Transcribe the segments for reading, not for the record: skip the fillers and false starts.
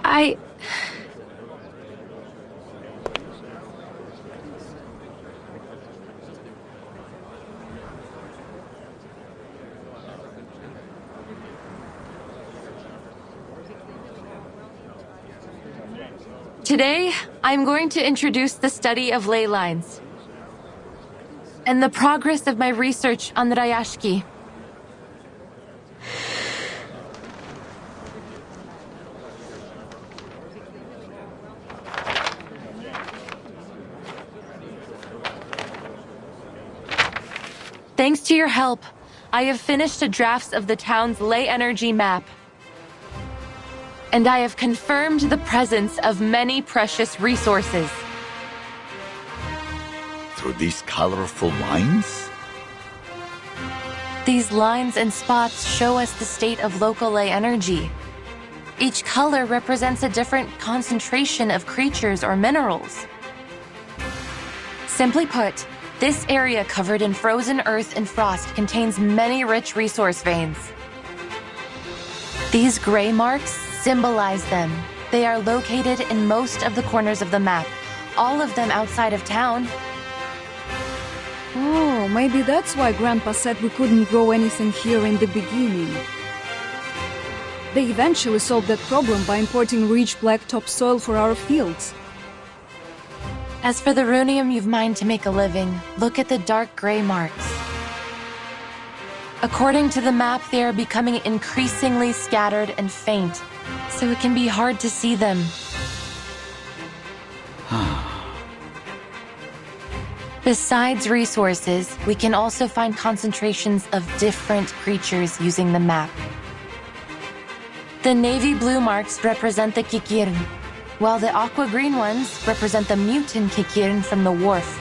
I... Today, I'm going to introduce the study of ley lines and the progress of my research on the Rayashki. Thanks to your help, I have finished a draft of the town's ley energy map. And I have confirmed the presence of many precious resources. Through these colorful lines? These lines and spots show us the state of local ley energy. Each color represents a different concentration of creatures or minerals. Simply put, this area covered in frozen earth and frost contains many rich resource veins. These gray marks symbolize them. They are located in most of the corners of the map, all of them outside of town. Oh, maybe that's why Grandpa said we couldn't grow anything here in the beginning. They eventually solved that problem by importing rich black topsoil for our fields. As for the runium you've mined to make a living, look at the dark gray marks. According to the map, they are becoming increasingly scattered and faint, so it can be hard to see them. Besides resources, we can also find concentrations of different creatures using the map. The navy blue marks represent the kikirn, while the aqua green ones represent the mutant kikirn from the wharf.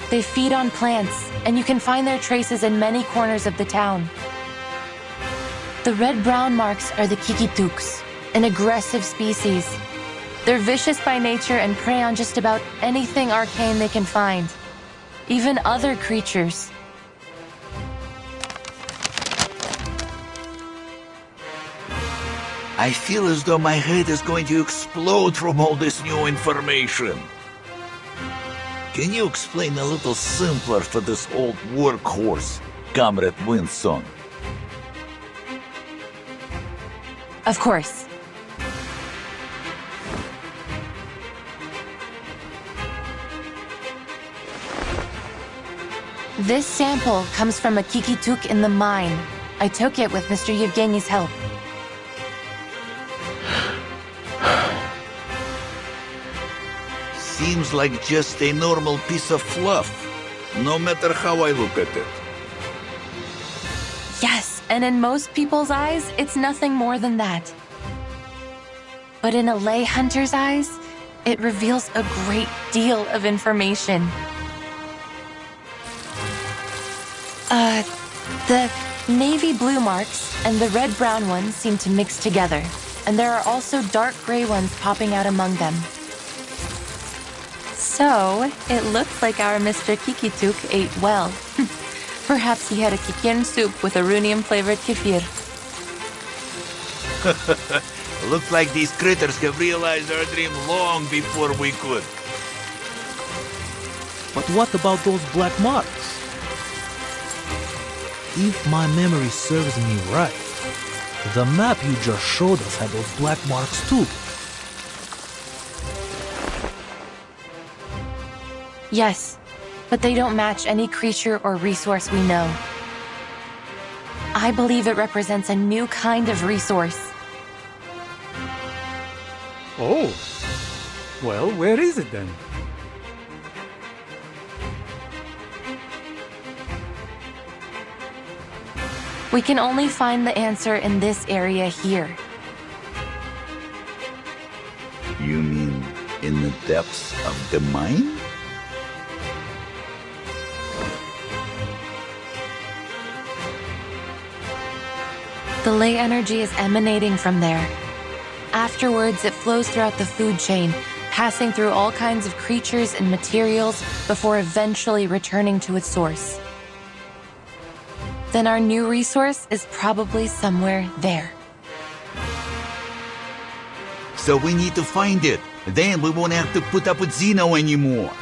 They feed on plants, and you can find their traces in many corners of the town. The red-brown marks are the kikituks, an aggressive species. They're vicious by nature and prey on just about anything arcane they can find, even other creatures. I feel as though my head is going to explode from all this new information. Can you explain a little simpler for this old workhorse, Comrade Winston? Of course. This sample comes from a kikituk in the mine. I took it with Mr. Yevgeny's help. Seems like just a normal piece of fluff, no matter how I look at it. Yes, and in most people's eyes, it's nothing more than that. But in a ley hunter's eyes, it reveals a great deal of information. The navy blue marks and the red-brown ones seem to mix together, and there are also dark gray ones popping out among them. So, it looks like our Mr. Kikituk ate well. Perhaps he had a kikirn soup with a runium-flavored kefir. Looks like these critters have realized our dream long before we could. But what about those black marks? If my memory serves me right, the map you just showed us had those black marks too. Yes, but they don't match any creature or resource we know. I believe it represents a new kind of resource. Oh, well, where is it then? We can only find the answer in this area here. You mean in the depths of the mine? The ley energy is emanating from there. Afterwards, it flows throughout the food chain, passing through all kinds of creatures and materials before eventually returning to its source. Then our new resource is probably somewhere there. So we need to find it. Then we won't have to put up with Zeno anymore.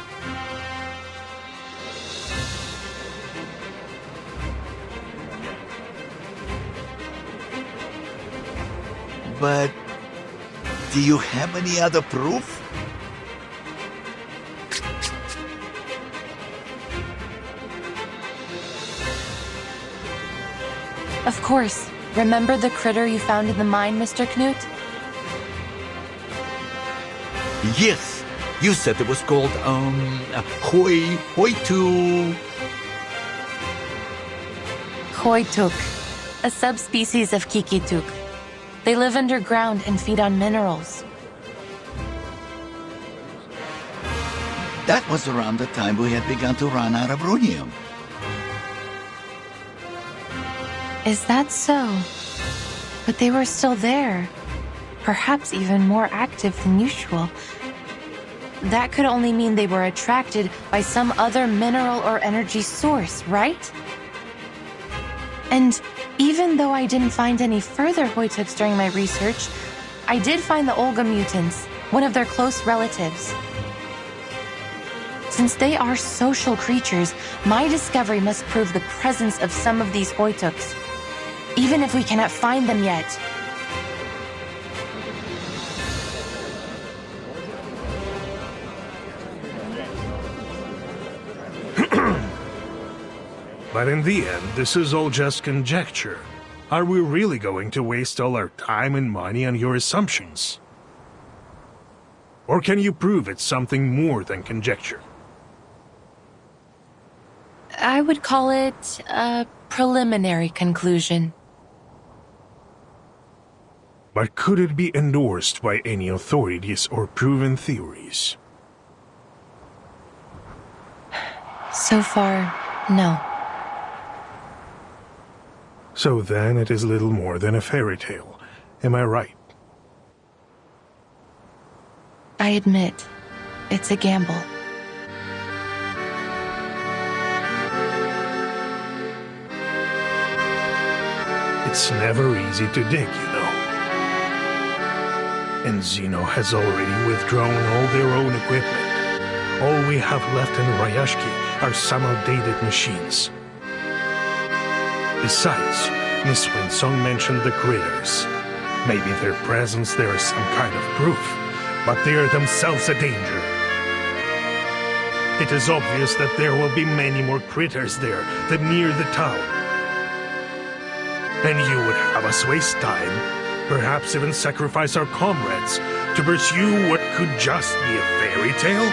But do you have any other proof? Of course. Remember the critter you found in the mine, Mr. Knut? Yes. You said it was called, Hoituk, a subspecies of Kikituk. They live underground and feed on minerals. That was around the time we had begun to run out of rhodium. Is that so? But they were still there. Perhaps even more active than usual. That could only mean they were attracted by some other mineral or energy source, right? And even though I didn't find any further Hoituks during my research, I did find the Olga mutants, one of their close relatives. Since they are social creatures, my discovery must prove the presence of some of these Hoituks, even if we cannot find them yet. But in the end, this is all just conjecture. Are we really going to waste all our time and money on your assumptions? Or can you prove it's something more than conjecture? I would call it a preliminary conclusion. But could it be endorsed by any authorities or proven theories? So far, no. So then it is little more than a fairy tale. Am I right? I admit, it's a gamble. It's never easy to dig, you know. And Zeno has already withdrawn all their own equipment. All we have left in Rayashki are some outdated machines. Besides, Miss Winsong mentioned the critters. Maybe their presence there is some kind of proof, but they are themselves a danger. It is obvious that there will be many more critters there than near the town. And you would have us waste time, perhaps even sacrifice our comrades, to pursue what could just be a fairy tale?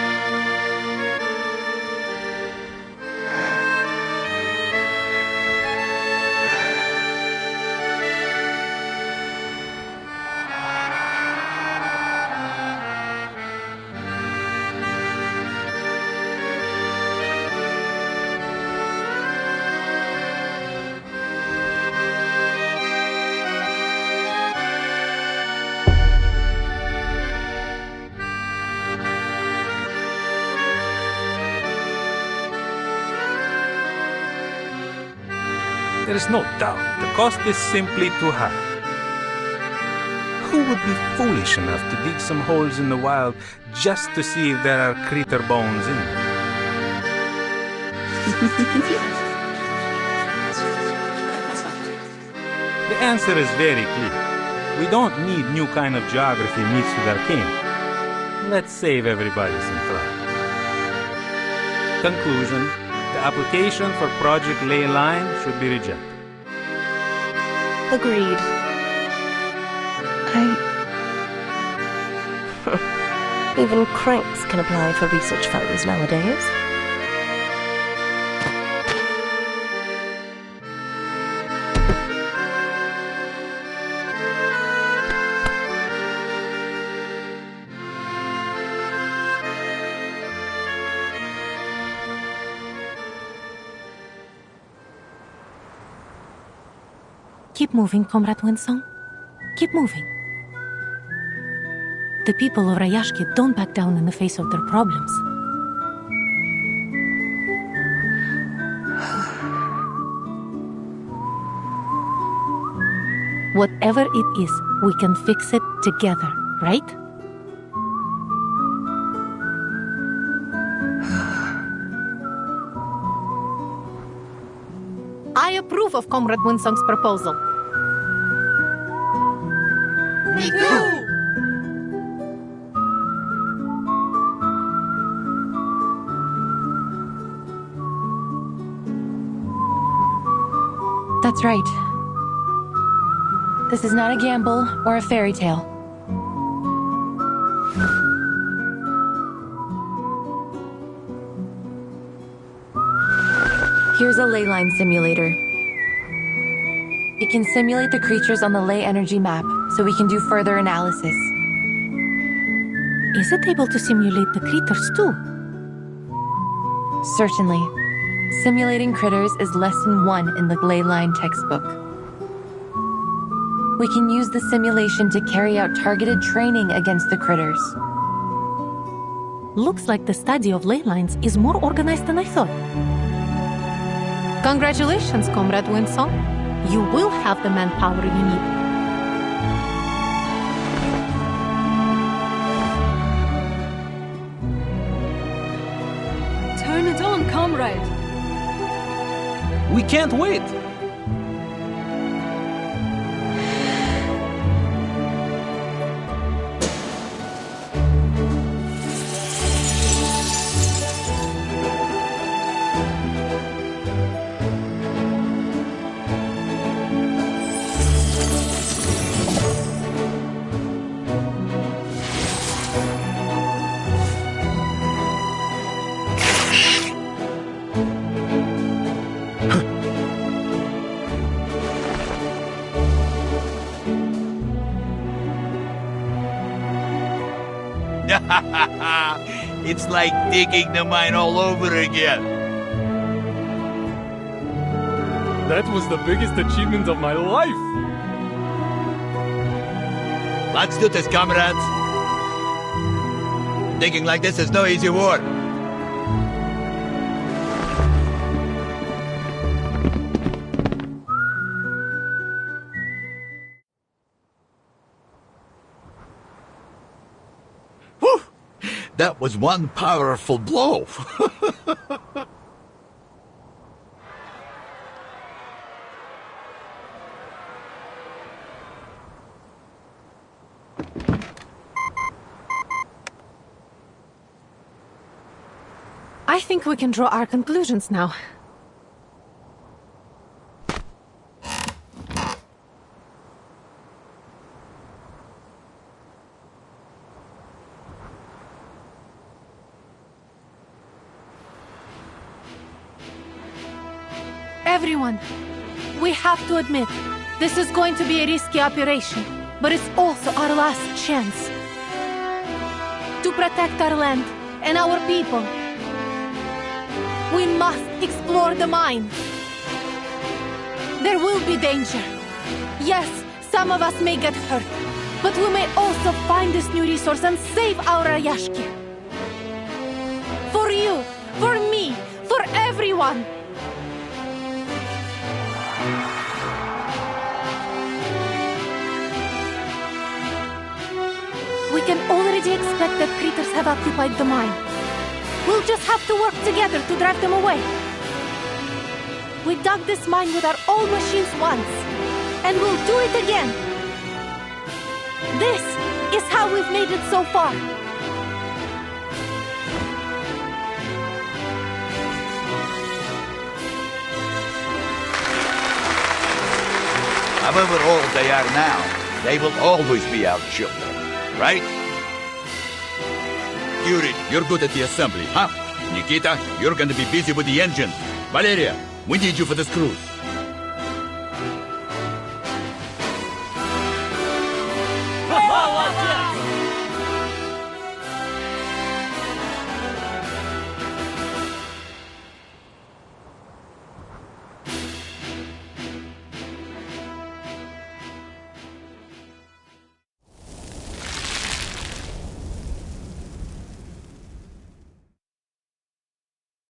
There is no doubt the cost is simply too high. Who would be foolish enough to dig some holes in the wild just to see if there are critter bones in them? The answer is very clear. We don't need new kind of geography mixed with arcane. Let's save everybody some trouble. Conclusion. The application for Project Ley Line should be rejected. Agreed. Even cranks can apply for research funds nowadays. Keep moving, Comrade Winsong. Keep moving. The people of Rayashki don't back down in the face of their problems. Whatever it is, we can fix it together, right? of Comrade Winsong's proposal. Me too! That's right. This is not a gamble or a fairy tale. Here's a leyline simulator. It can simulate the creatures on the ley energy map, so we can do further analysis. Is it able to simulate the critters too? Certainly. Simulating critters is lesson 1 in the leyline textbook. We can use the simulation to carry out targeted training against the critters. Looks like the study of ley lines is more organized than I thought. Congratulations, Comrade Winsong. You will have the manpower you need. Turn it on, comrade! We can't wait! It's like digging the mine all over again. That was the biggest achievement of my life! Let's do this, comrades. Digging like this is no easy work. Whew! That was one powerful blow. I think we can draw our conclusions now. Everyone, we have to admit, this is going to be a risky operation, but it's also our last chance to protect our land and our people. We must explore the mine. There will be danger. Yes, some of us may get hurt, but we may also find this new resource and save our Rayashki. For you, for me, for everyone. We can already expect that critters have occupied the mine. We'll just have to work together to drive them away. We dug this mine with our own machines once, and we'll do it again. This is how we've made it so far. However old they are now, they will always be our children, right? Yuri, you're good at the assembly, huh? Nikita, you're gonna be busy with the engines. Valeria, we need you for this cruise.